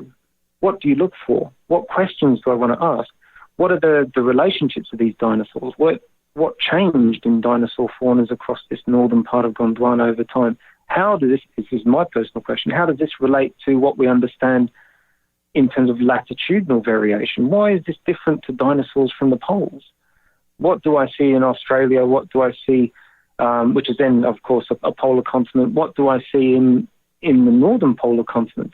What do you look for? What questions do I want to ask? What are the relationships of these dinosaurs? What changed in dinosaur faunas across this northern part of Gondwana over time? This is my personal question, how does this relate to what we understand in terms of latitudinal variation? Why is this different to dinosaurs from the poles? What do I see in Australia? What do I see, which is then, of course, a polar continent? What do I see in the northern polar continent?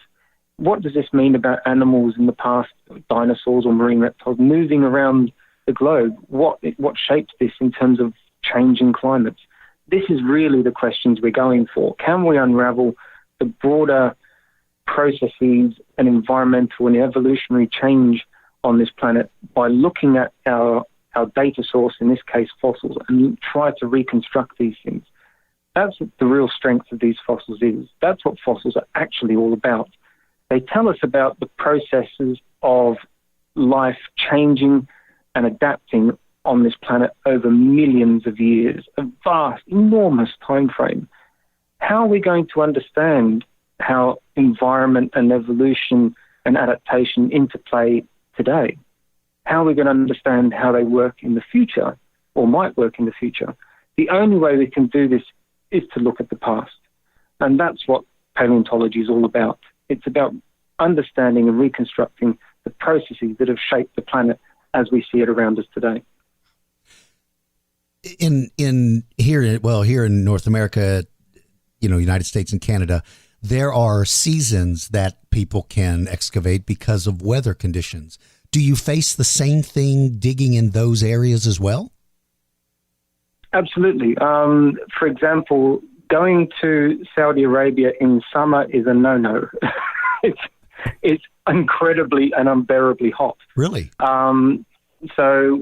What does this mean about animals in the past, dinosaurs or marine reptiles, moving around the globe? What shapes this in terms of changing climates? This is really the questions we're going for. Can we unravel the broader processes and environmental and evolutionary change on this planet by looking at our data source, in this case fossils, and try to reconstruct these things. That's what the real strength of these fossils is. That's what fossils are actually all about. They tell us about the processes of life changing and adapting on this planet over millions of years, a vast, enormous time frame. How are we going to understand how environment and evolution and adaptation interplay today? How are we going to understand how they work in the future, or might work in the future? The only way we can do this is to look at the past. And that's what paleontology is all about. It's about understanding and reconstructing the processes that have shaped the planet as we see it around us today. Here in North America, United States and Canada, there are seasons that people can excavate because of weather conditions. Do you face the same thing digging in those areas as well? Absolutely. For example, going to Saudi Arabia in summer is a no-no. It's incredibly and unbearably hot. Really? So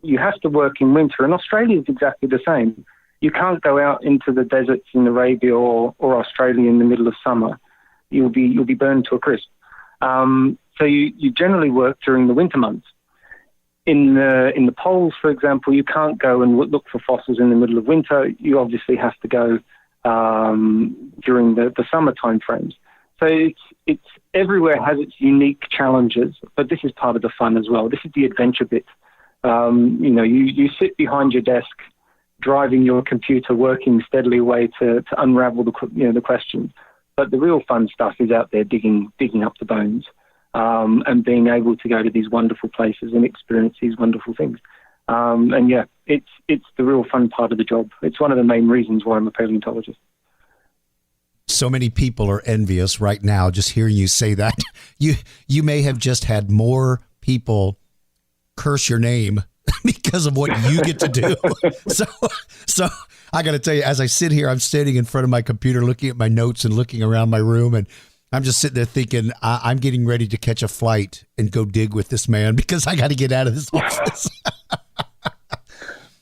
you have to work in winter, and Australia is exactly the same. You can't go out into the deserts in Arabia or Australia in the middle of summer. You'll be burned to a crisp. So you generally work during the winter months. In the poles, for example, you can't go and look for fossils in the middle of winter. You obviously have to go during the summer time frames. So it's everywhere has its unique challenges, but this is part of the fun as well. This is the adventure bit. You sit behind your desk, driving your computer, working steadily away to unravel the questions. But the real fun stuff is out there digging up the bones, and being able to go to these wonderful places and experience these wonderful things. It's the real fun part of the job. It's one of the main reasons why I'm a paleontologist. So many people are envious right now just hearing you say that. You may have just had more people curse your name because of what you get to do. So I got to tell you, as I sit here, I'm standing in front of my computer looking at my notes and looking around my room, and I'm just sitting there thinking, I'm getting ready to catch a flight and go dig with this man because I got to get out of this office.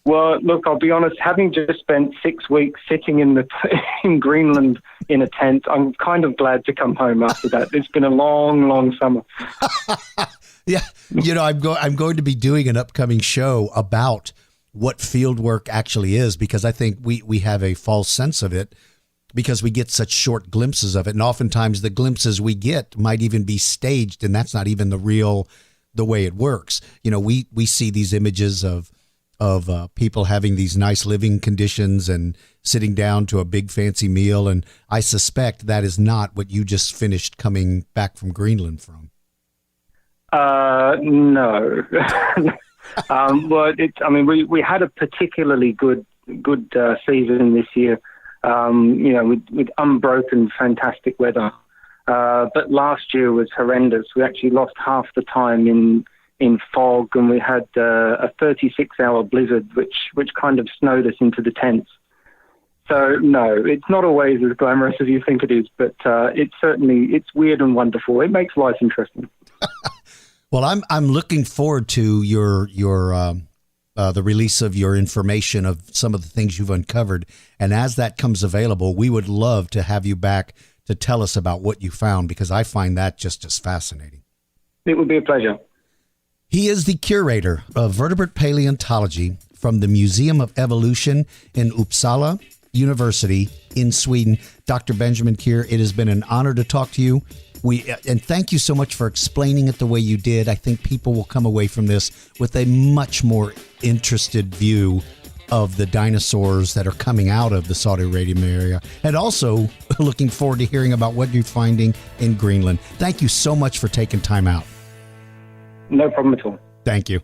Well, look, I'll be honest, having just spent 6 weeks sitting in Greenland in a tent, I'm kind of glad to come home after that. It's been a long, long summer. Yeah. I'm going to be doing an upcoming show about what fieldwork actually is, because I think we have a false sense of it because we get such short glimpses of it. And oftentimes the glimpses we get might even be staged, and that's not even the way it works. We see these images of people having these nice living conditions and sitting down to a big fancy meal. And I suspect that is not what you just finished coming back from Greenland from. No. We had a particularly good season this year, with unbroken, fantastic weather. But last year was horrendous. We actually lost half the time in fog, and we had a 36-hour blizzard, which kind of snowed us into the tents. So no, it's not always as glamorous as you think it is, but it's weird and wonderful. It makes life interesting. Well, I'm looking forward to your the release of your information of some of the things you've uncovered, and as that comes available, we would love to have you back to tell us about what you found, because I find that just as fascinating. It would be a pleasure. He is the curator of vertebrate paleontology from the Museum of Evolution in Uppsala University in Sweden. Dr. Benjamin Kier, it has been an honor to talk to you. And thank you so much for explaining it the way you did. I think people will come away from this with a much more interested view of the dinosaurs that are coming out of the Saudi Arabian area, and also looking forward to hearing about what you're finding in Greenland. Thank you so much for taking time out. No problem at all. Thank you.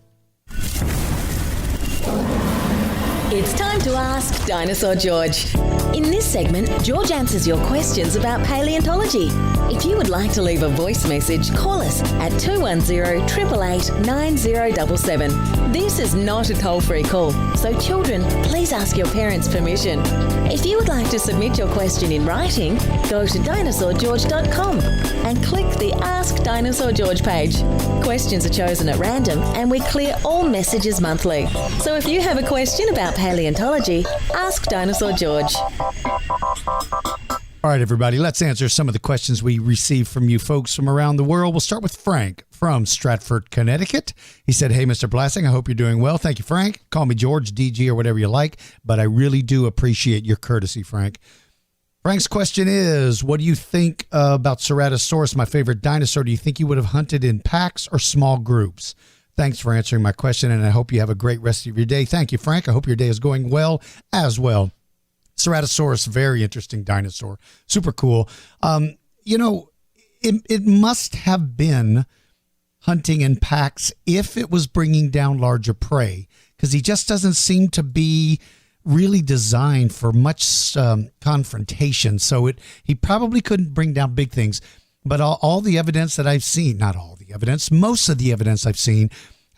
It's time to ask Dinosaur George. In this segment, George answers your questions about paleontology. If you would like to leave a voice message, call us at 210-888-9077. This is not a toll-free call, so children, please ask your parents' permission. If you would like to submit your question in writing, go to dinosaurgeorge.com and click the Ask Dinosaur George page. Questions are chosen at random and we clear all messages monthly. So if you have a question about paleontology, ask Dinosaur George. All right, everybody, let's answer some of the questions we received from you folks from around the world. We'll start with Frank from Stratford, Connecticut. He said, hey, Mr. Blassing, I hope you're doing well. Thank you, Frank. Call me George, DG, or whatever you like, but I really do appreciate your courtesy, Frank. Frank's question is, what do you think about Ceratosaurus, my favorite dinosaur? Do you think you would have hunted in packs or small groups? Thanks for answering my question, and I hope you have a great rest of your day. Thank you, Frank. I hope your day is going well as well. Ceratosaurus, very interesting dinosaur. Super cool. It must have been hunting in packs if it was bringing down larger prey, because he just doesn't seem to be really designed for much confrontation. So he probably couldn't bring down big things. But all the evidence that I've seen, not all the evidence, most of the evidence I've seen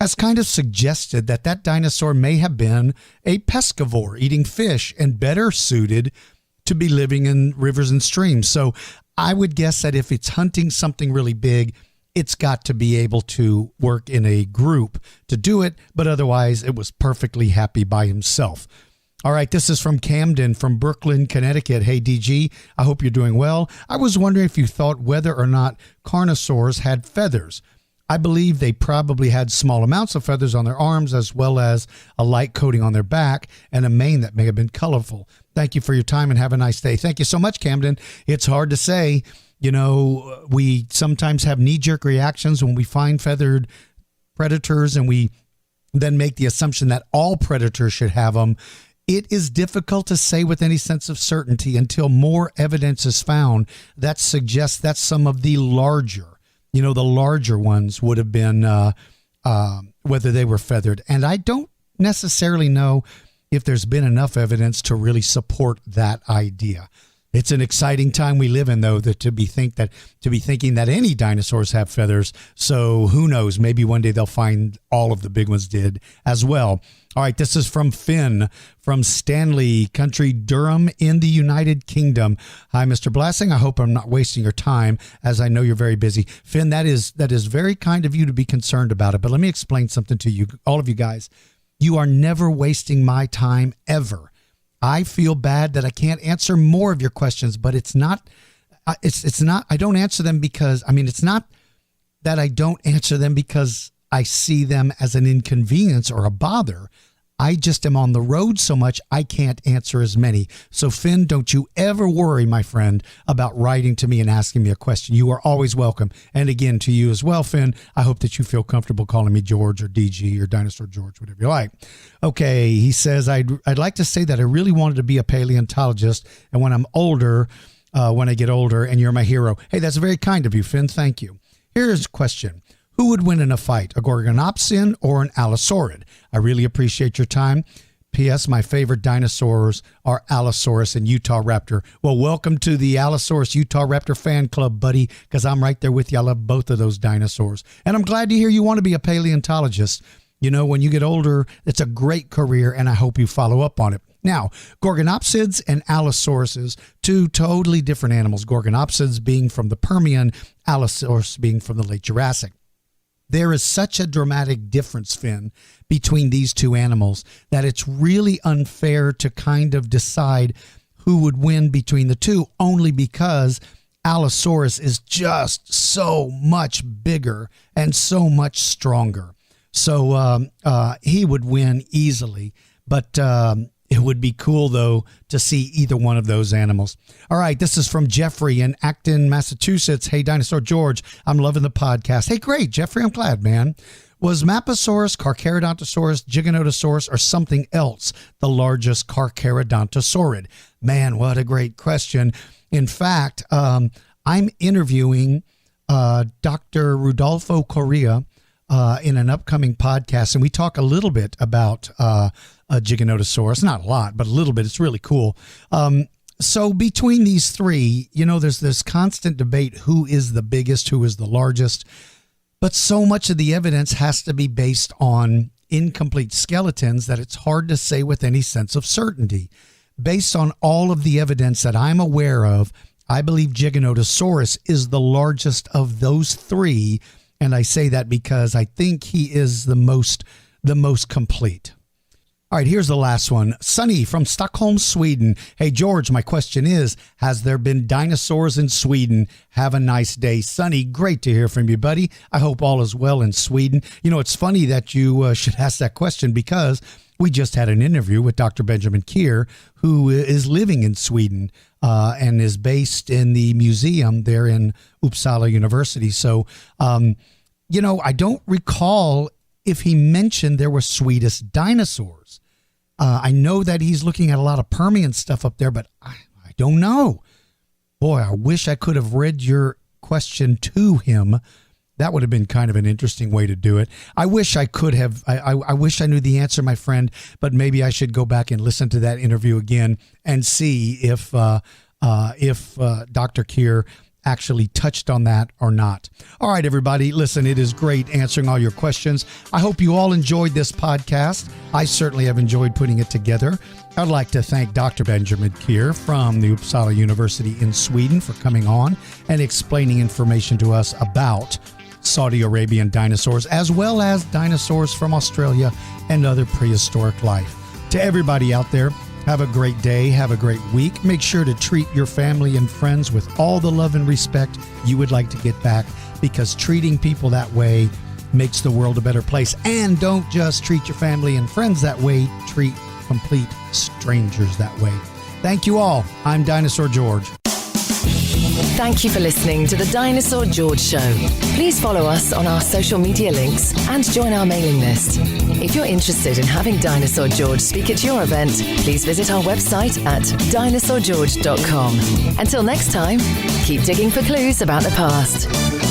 has kind of suggested that dinosaur may have been a pescivore, eating fish, and better suited to be living in rivers and streams. So I would guess that if it's hunting something really big, it's got to be able to work in a group to do it, but otherwise it was perfectly happy by himself. All right, this is from Camden from Brooklyn, Connecticut. Hey, DG, I hope you're doing well. I was wondering if you thought whether or not Carnosaurs had feathers. I believe they probably had small amounts of feathers on their arms as well as a light coating on their back and a mane that may have been colorful. Thank you for your time and have a nice day. Thank you so much, Camden. It's hard to say. You know, we sometimes have knee-jerk reactions when we find feathered predators and we then make the assumption that all predators should have them. It is difficult to say with any sense of certainty until more evidence is found that suggests that some of the larger ones would have been, whether they were feathered. And I don't necessarily know if there's been enough evidence to really support that idea. It's an exciting time we live in, though, to be thinking that any dinosaurs have feathers. So who knows? Maybe one day they'll find all of the big ones did as well. All right, this is from Finn from Stanley, County Durham in the United Kingdom. Hi, Mr. Blassing. I hope I'm not wasting your time, as I know you're very busy. Finn, that is very kind of you to be concerned about it. But let me explain something to you, all of you guys. You are never wasting my time, ever. I feel bad that I can't answer more of your questions, but it's not, I don't answer them because, it's not that I don't answer them because I see them as an inconvenience or a bother. I just am on the road so much I can't answer as many. So Finn, don't you ever worry, my friend, about writing to me and asking me a question. You are always welcome. And again, to you as well, Finn, I hope that you feel comfortable calling me George or DG or Dinosaur George, whatever you like. Okay, he says, I'd like to say that I really wanted to be a paleontologist, and when I'm older, when I get older, and you're my hero. Hey, that's very kind of you, Finn. Thank you. Here's a question. Who would win in a fight, a Gorgonopsian or an Allosaurid? I really appreciate your time. P.S. My favorite dinosaurs are Allosaurus and Utah Raptor. Well, welcome to the Allosaurus Utah Raptor fan club, buddy, because I'm right there with you. I love both of those dinosaurs. And I'm glad to hear you want to be a paleontologist. You know, when you get older, it's a great career, and I hope you follow up on it. Now, Gorgonopsids and Allosauruses, two totally different animals. Gorgonopsids being from the Permian, Allosaurus being from the late Jurassic. There is such a dramatic difference, Finn, between these two animals that it's really unfair to kind of decide who would win between the two, only because Allosaurus is just so much bigger and so much stronger. So he would win easily, but it would be cool, though, to see either one of those animals. All right, this is from Jeffrey in Acton, Massachusetts. Hey, Dinosaur George, I'm loving the podcast. Hey, great, Jeffrey, I'm glad, man. Was Maposaurus, Carcharodontosaurus, Giganotosaurus, or something else the largest Carcharodontosaurid? Man, what a great question. In fact, I'm interviewing Dr. Rudolfo Correa in an upcoming podcast, and we talk a little bit about Giganotosaurus. Not a lot, but a little bit. It's really cool. So between these three, there's this constant debate, who is the biggest, who is the largest. But so much of the evidence has to be based on incomplete skeletons that it's hard to say with any sense of certainty. Based on all of the evidence that I'm aware of, I believe Giganotosaurus is the largest of those three. And I say that because I think he is the most complete. All right, here's the last one. Sunny from Stockholm, Sweden. Hey, George, my question is, has there been dinosaurs in Sweden? Have a nice day. Sunny, great to hear from you, buddy. I hope all is well in Sweden. It's funny that you should ask that question because we just had an interview with Dr. Benjamin Kier, who is living in Sweden and is based in the museum there in Uppsala University. So, I don't recall if he mentioned there were Swedish dinosaurs. I know that he's looking at a lot of Permian stuff up there, but I don't know. Boy, I wish I could have read your question to him. That would have been kind of an interesting way to do it. I wish I could have. I wish I knew the answer, my friend, but maybe I should go back and listen to that interview again and see if Dr. Kear actually touched on that or not. All right, everybody, listen, it is great answering all your questions. I hope you all enjoyed this podcast. I certainly have enjoyed putting it together. I'd like to thank Dr. Benjamin Kear from the Uppsala University in Sweden for coming on and explaining information to us about Saudi Arabian dinosaurs, as well as dinosaurs from Australia and other prehistoric life. To everybody out there, have a great day. Have a great week. Make sure to treat your family and friends with all the love and respect you would like to get back, because treating people that way makes the world a better place. And don't just treat your family and friends that way. Treat complete strangers that way. Thank you all. I'm Dinosaur George. Thank you for listening to the Dinosaur George Show. Please follow us on our social media links and join our mailing list. If you're interested in having Dinosaur George speak at your event, please visit our website at dinosaurgeorge.com. Until next time, keep digging for clues about the past.